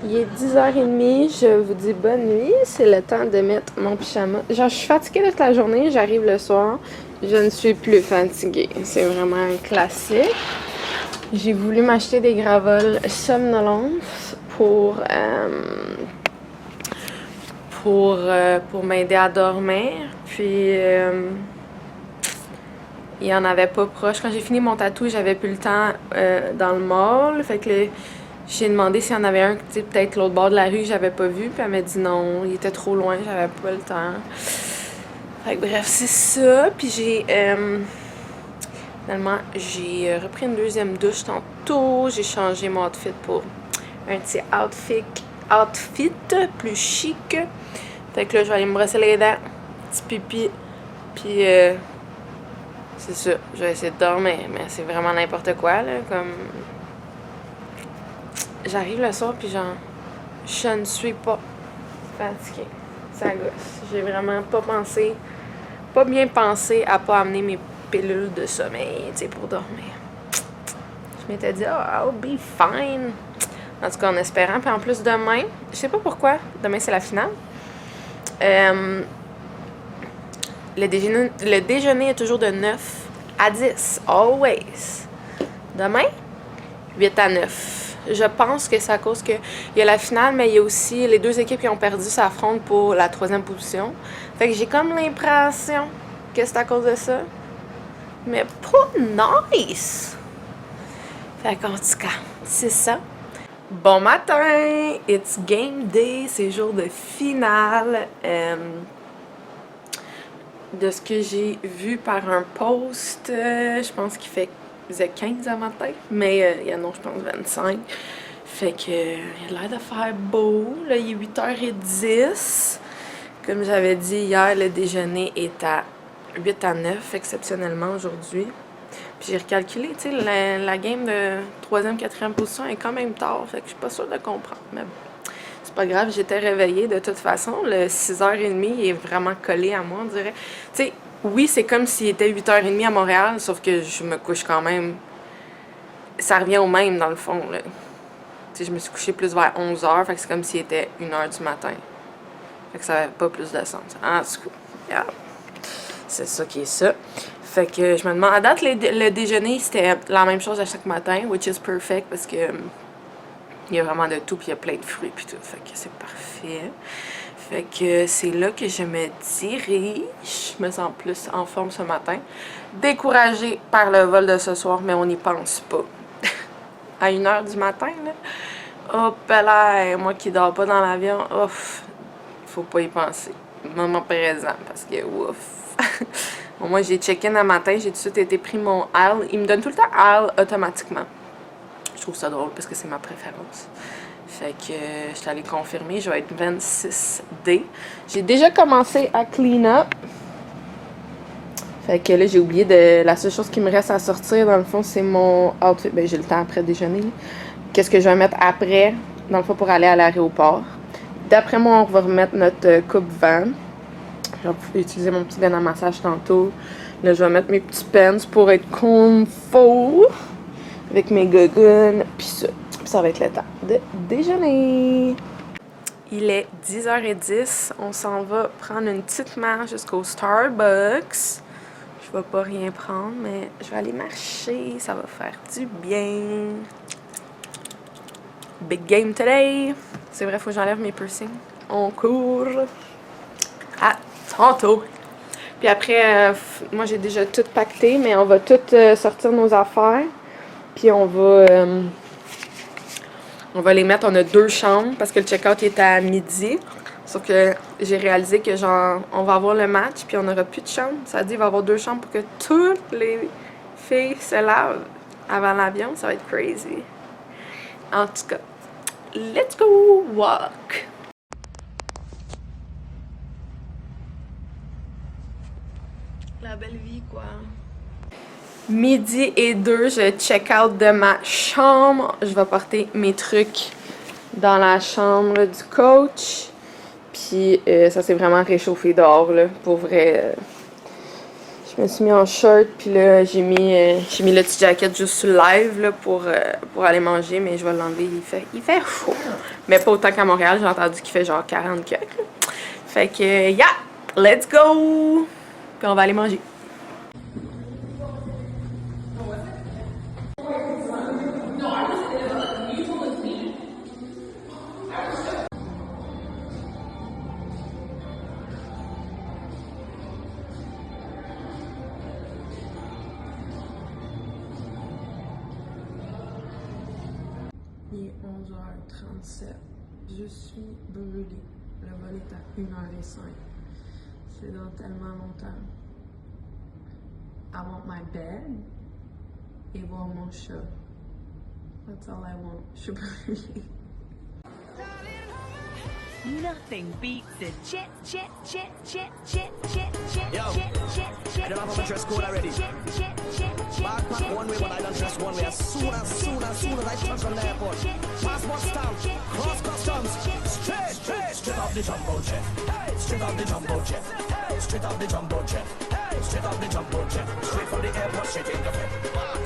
Il est 10h30, je vous dis bonne nuit, c'est le temps de mettre mon pyjama. Genre, je suis fatiguée toute la journée, j'arrive le soir, je ne suis plus fatiguée. C'est vraiment un classique. J'ai voulu m'acheter des gravoles somnolence pour m'aider à dormir. Puis, il n'y en avait pas proche. Quand j'ai fini mon tatou, j'avais plus le temps dans le mall. Fait que j'ai demandé s'il y en avait un, tu sais, peut-être l'autre bord de la rue, j'avais pas vu. Puis elle m'a dit non, il était trop loin, j'avais pas le temps. Fait que bref, c'est ça. Puis finalement, j'ai repris une deuxième douche tantôt. J'ai changé mon outfit pour un petit outfit plus chic. Fait que là, je vais aller me brosser les dents, petit pipi. Puis c'est ça, je vais essayer de dormir, mais c'est vraiment n'importe quoi, là, comme... J'arrive le soir, puis genre, je ne suis pas fatiguée. Ça gosse. J'ai vraiment pas bien pensé à pas amener mes pilules de sommeil, tu sais, pour dormir. Je m'étais dit, oh, I'll be fine. En tout cas, en espérant. Puis en plus, demain, je sais pas pourquoi, demain c'est la finale. Le déjeuner est toujours de 9 à 10, always. Demain, 8 à 9. Je pense que c'est à cause qu'il y a la finale, mais il y a aussi les deux équipes qui ont perdu s'affrontent pour la 3e position. Fait que j'ai comme l'impression que c'est à cause de ça. Mais pas nice! Fait qu'en tout cas, c'est ça. Bon matin! It's game day, c'est jour de finale. De ce que j'ai vu par un post, je pense qu'il faisait 15 à matin, mais il y en a, je pense, 25. Fait que il a l'air de faire beau. Là, il est 8h10. Comme j'avais dit hier, le déjeuner est à 8 à 9, exceptionnellement aujourd'hui. Puis j'ai recalculé, tu sais, la game de 3e, 4e position est quand même tard. Fait que je suis pas sûre de comprendre. Mais bon, c'est pas grave, j'étais réveillée de toute façon. Le 6h30 est vraiment collé à moi, on dirait. Tu sais, oui, c'est comme s'il était 8h30 à Montréal, sauf que je me couche quand même. Ça revient au même, dans le fond, là. Tu sais, je me suis couchée plus vers 11h, fait que c'est comme s'il était 1h du matin. Fait que ça n'avait pas plus de sens. En tout cas, yeah. C'est ça qui est ça. Fait que je me demande, à date, le déjeuner, c'était la même chose à chaque matin, which is perfect, parce que il y a vraiment de tout, puis il y a plein de fruits, puis tout. Fait que c'est parfait. Fait que c'est là que je me dirige. Je me sens plus en forme ce matin. Découragée par le vol de ce soir, mais on n'y pense pas. À 1h du matin, là. Hop là, moi qui dors pas dans l'avion, ouf, faut pas y penser. Moment présent, parce que ouf. Bon, moi, j'ai check-in un matin, j'ai tout de suite été pris mon aisle. Il me donne tout le temps aisle automatiquement. Je trouve ça drôle parce que c'est ma préférence. Fait que je suis allée confirmer, je vais être 26D. J'ai déjà commencé à clean up. Fait que là, j'ai oublié de... La seule chose qui me reste à sortir, dans le fond, c'est mon outfit. Ben, j'ai le temps après déjeuner. Qu'est-ce que je vais mettre après, dans le fond, pour aller à l'aéroport. D'après moi, on va remettre notre coupe-vent. Je vais utiliser mon petit gun à massage tantôt. Là, je vais mettre mes petits pants pour être confort. Avec mes gogoons. Puis ça va être le temps de déjeuner. Il est 10h10. On s'en va prendre une petite marche jusqu'au Starbucks. Je vais pas rien prendre, mais je vais aller marcher. Ça va faire du bien. Big game today. C'est vrai, faut que j'enlève mes piercings. On court. À tantôt. Puis après, moi j'ai déjà tout pacté, mais on va tout sortir nos affaires. Puis on va les mettre. On a 2 chambres parce que le check-out est à midi. Sauf que j'ai réalisé que genre on va avoir le match puis on n'aura plus de chambre. Ça dit qu'il va y avoir 2 chambres pour que toutes les filles se lavent avant l'avion. Ça va être crazy. En tout cas, let's go walk! La belle vie, quoi. Midi et 2, je check out de ma chambre. Je vais porter mes trucs dans la chambre du coach. Puis ça s'est vraiment réchauffé dehors, là. Pour vrai, je Je me suis mis en short, puis là, j'ai mis le petit jacket juste sur le live là, pour aller manger, mais je vais l'enlever, il fait chaud. Mais pas autant qu'à Montréal, j'ai entendu qu'il fait genre 40 quelques. Fait que, yeah, let's go! Puis on va aller manger. Il est 11h37. Je suis brûlée. Le vol est à 1h05. C'est dans tellement longtemps. I want my bed et voir mon chat. That's all I want. Je suis brûlée. Nothing beats a jet. Yo, I don't have a dress code already. Backpack one way, but I don't dress one way. As soon as I touch on the airport, passport stamp, cross customs, straight off the jumbo jet. Straight off the jumbo jet. Straight off the jumbo jet. Straight off the jumbo jet. Straight from the airport, straight in the bed.